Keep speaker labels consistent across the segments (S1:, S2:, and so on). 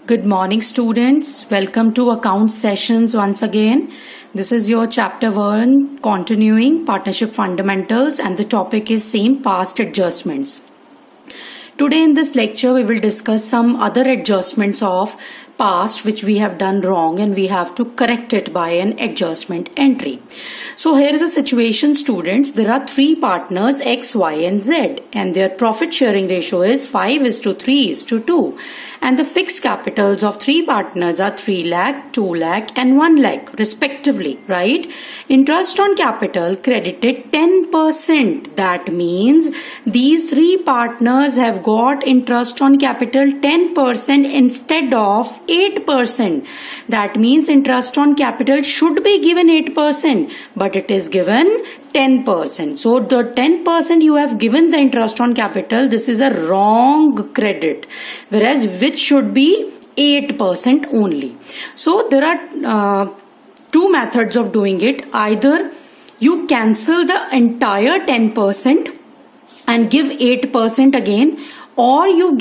S1: Good morning, students. Welcome to account sessions once again. This is your chapter 1 continuing partnership fundamentals, and the topic is same past adjustments. Today in this lecture we will discuss some other adjustments of past which we have done wrong and we have to correct it by an adjustment entry. So here is a situation, students. There are three partners X, Y and Z, and their profit sharing ratio is 5:3:2, and the fixed capitals of three partners are 3 lakh, 2 lakh and 1 lakh respectively, right? Interest on capital credited 10%. That means these three partners have got interest on capital 10% instead of 8%. That means interest on capital should be given 8%, but it is given 10%. So the 10% you have given the interest on capital, this is a wrong credit, whereas which should be 8% only. So there are two methods of doing it. Either you cancel the entire 10% and give 8% again, or you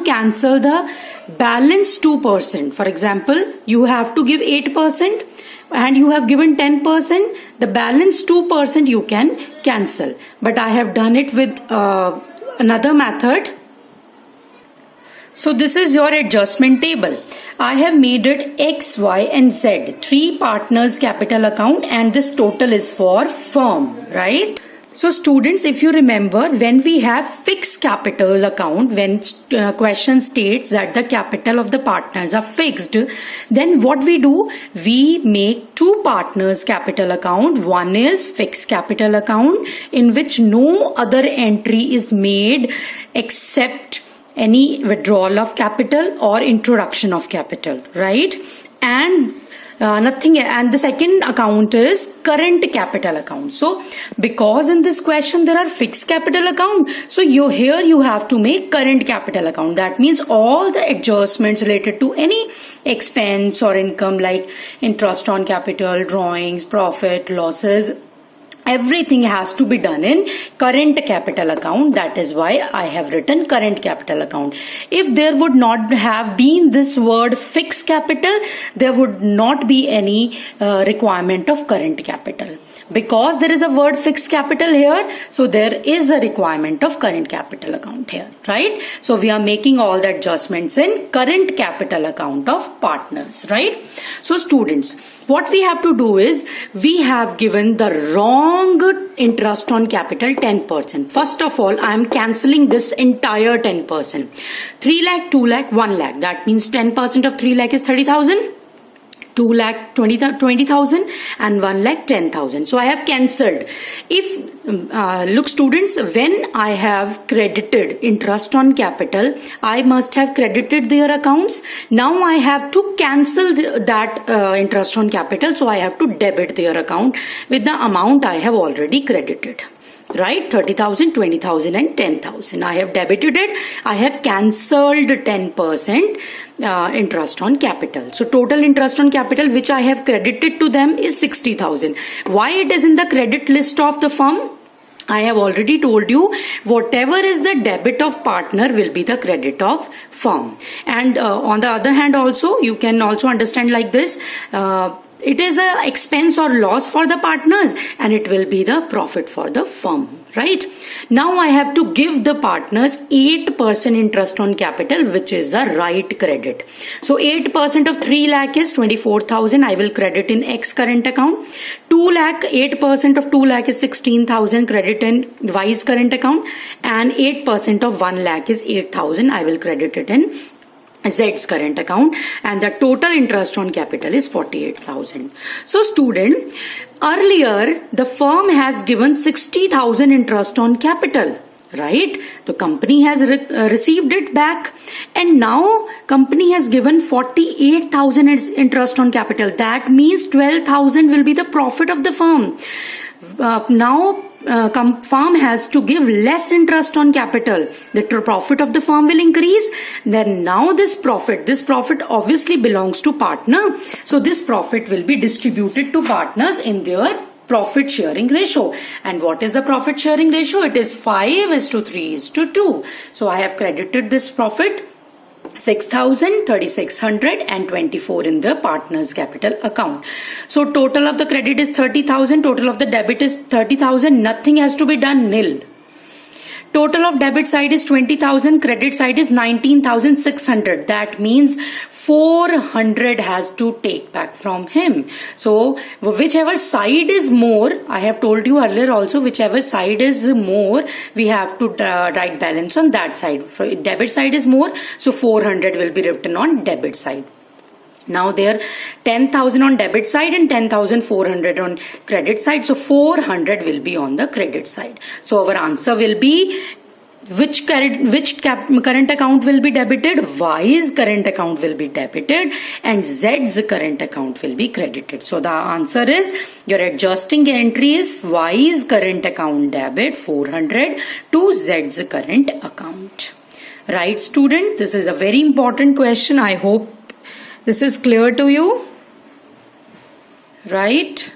S1: cancel the balance 2%. For example, you have to give 8% and you have given 10%, the balance 2% you can cancel. But I have done it with another method. So this is your adjustment table. I have made it X, Y and Z, three partners capital account, and this total is for firm, right? So students, if you remember, when we have fixed capital account, when question states that the capital of the partners are fixed, then what we do, we make two partners capital account. One is fixed capital account in which no other entry is made except any withdrawal of capital or introduction of capital, right? And nothing. And the second account is current capital account. So because in this question there are fixed capital account, so here you have to make current capital account. That means all the adjustments related to any expense or income like interest on capital, drawings, profit, losses, everything has to be done in current capital account. That is why I have written current capital account. If there would not have been this word fixed capital, there would not be any requirement of current capital. Because there is a word fixed capital here, so there is a requirement of current capital account here, right? So we are making all the adjustments in current capital account of partners, right? So students, what we have to do is, we have given the wrong interest on capital 10%. First of all, I am cancelling this entire 10%. 3 lakh, 2 lakh, 1 lakh. That means 10% of 3 lakh is 30,000. 2 lakh 20,000 and 1 lakh 10,000. So I have cancelled. Look students, when I have credited interest on capital, I must have credited their accounts. Now I have to cancel that interest on capital. So I have to debit their account with the amount I have already credited. Right, 30,000, 20,000 and 10,000. I have debited it. I have cancelled 10% interest on capital. So total interest on capital which I have credited to them is 60,000. Why it is in the credit list of the firm? I have already told you, whatever is the debit of partner will be the credit of firm. And on the other hand also, you can also understand like this. It is a expense or loss for the partners and it will be the profit for the firm, right? Now I have to give the partners 8% interest on capital, which is a right credit. So 8% of 3 lakh is 24,000. I will credit in X current account. 2 lakh, 8% of 2 lakh is 16,000, credit in Y's current account. And 8% of 1 lakh is 8,000. I will credit it in Z's current account, and the total interest on capital is 48,000. So student, earlier the firm has given 60,000 interest on capital, right? The company has received it back, and now company has given 48,000 as interest on capital. That means 12,000 will be the profit of the firm. Now firm has to give less interest on capital. The profit of the firm will increase. Then now this profit obviously belongs to partner. So this profit will be distributed to partners in their profit sharing ratio. And what is the profit sharing ratio? It is 5:3:2. So I have credited this profit 6,000, 3,600 and 24 in the partner's capital account. So total of the credit is 30,000, total of the debit is 30,000, nothing has to be done, nil. Total of debit side is 20,000, credit side is 19,600. That means 400 has to take back from him. So whichever side is more, I have told you earlier also, whichever side is more, we have to write balance on that side. Debit side is more, so 400 will be written on debit side. Now there 10,000 on debit side and 10,400 on credit side. So 400 will be on the credit side. So our answer will be which current account will be debited? Y's current account will be debited and Z's current account will be credited. So the answer is your adjusting entry is Y's current account debit 400 to Z's current account. Right, student? This is a very important question. I hope this is clear to you, right?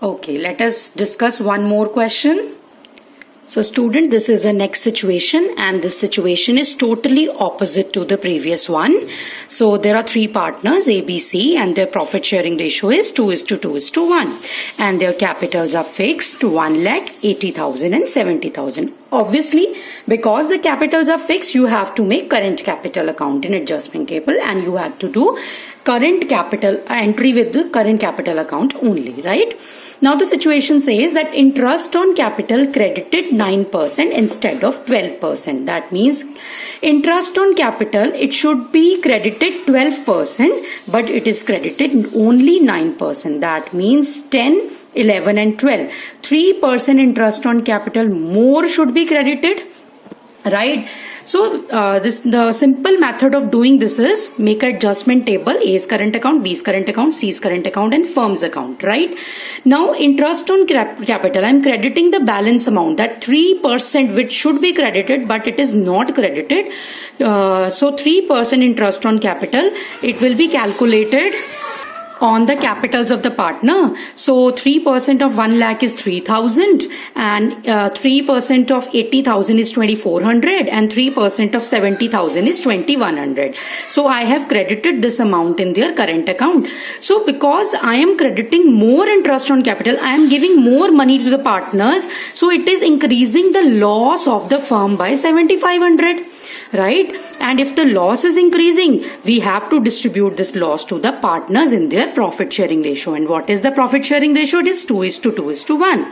S1: Okay, let us discuss one more question. So student, this is the next situation and this situation is totally opposite to the previous one. So there are three partners A, B, C and their profit sharing ratio is 2:2:1 and their capitals are fixed 1,80,000 and 70,000. Obviously, because the capitals are fixed, you have to make current capital account in adjustment table and you have to do current capital entry with the current capital account only, right? Now the situation says that interest on capital credited 9% instead of 12%. That means interest on capital, it should be credited 12%, but it is credited only 9%. That means 10, 11 and 12. 3% interest on capital more should be credited, right? So the simple method of doing this is make an adjustment table, A's current account, B's current account, C's current account and firm's account, right? Now interest on capital, I'm crediting the balance amount, that 3% which should be credited but it is not credited. So 3% interest on capital, it will be calculated on the capitals of the partner. So 3% of 1 lakh is 3,000 and 3% of 80,000 is 2,400 and 3% of 70,000 is 2,100. So I have credited this amount in their current account. So because I am crediting more interest on capital, I am giving more money to the partners. So it is increasing the loss of the firm by 7,500. Right? And if the loss is increasing, we have to distribute this loss to the partners in their profit sharing ratio. And what is the profit sharing ratio? It is 2:2:1.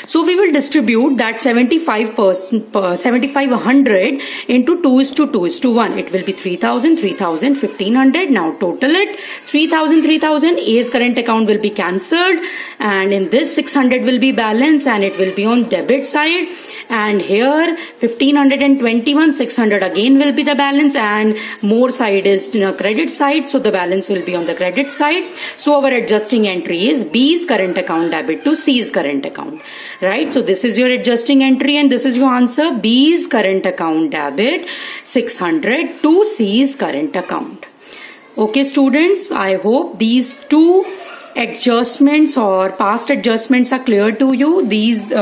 S1: So we will distribute that 7,500 into 2:2:1. It will be 3,000, 3,000, 1,500. Now total it 3,000, 3,000. A's current account will be cancelled and in this 600 will be balance and it will be on debit side. And here 1,521, 600 again will be the balance and more side is credit side. So the balance will be on the credit side. So our adjusting entry is B's current account debit to C's current account. Right? So this is your adjusting entry and this is your answer. B's current account debit 600 to C's current account. Okay students, I hope these two adjustments or past adjustments are clear to you. These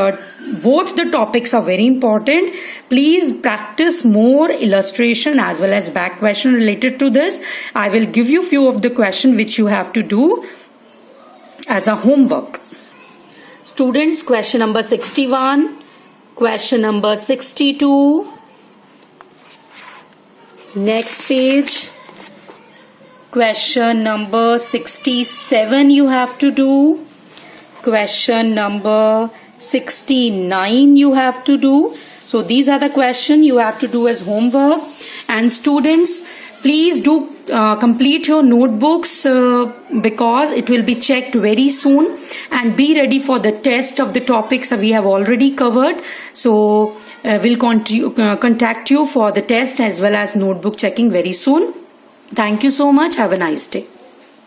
S1: both the topics are very important. Please practice more illustration as well as back question related to this. I will give you few of the questions which you have to do as a homework. Students, question number 61, question number 62, next page, question number 67 you have to do, question number 69 you have to do. So these are the questions you have to do as homework. And students, please do complete your notebooks because it will be checked very soon, and be ready for the test of the topics we have already covered. So we'll contact you for the test as well as notebook checking very soon. Thank you so much. Have a nice day.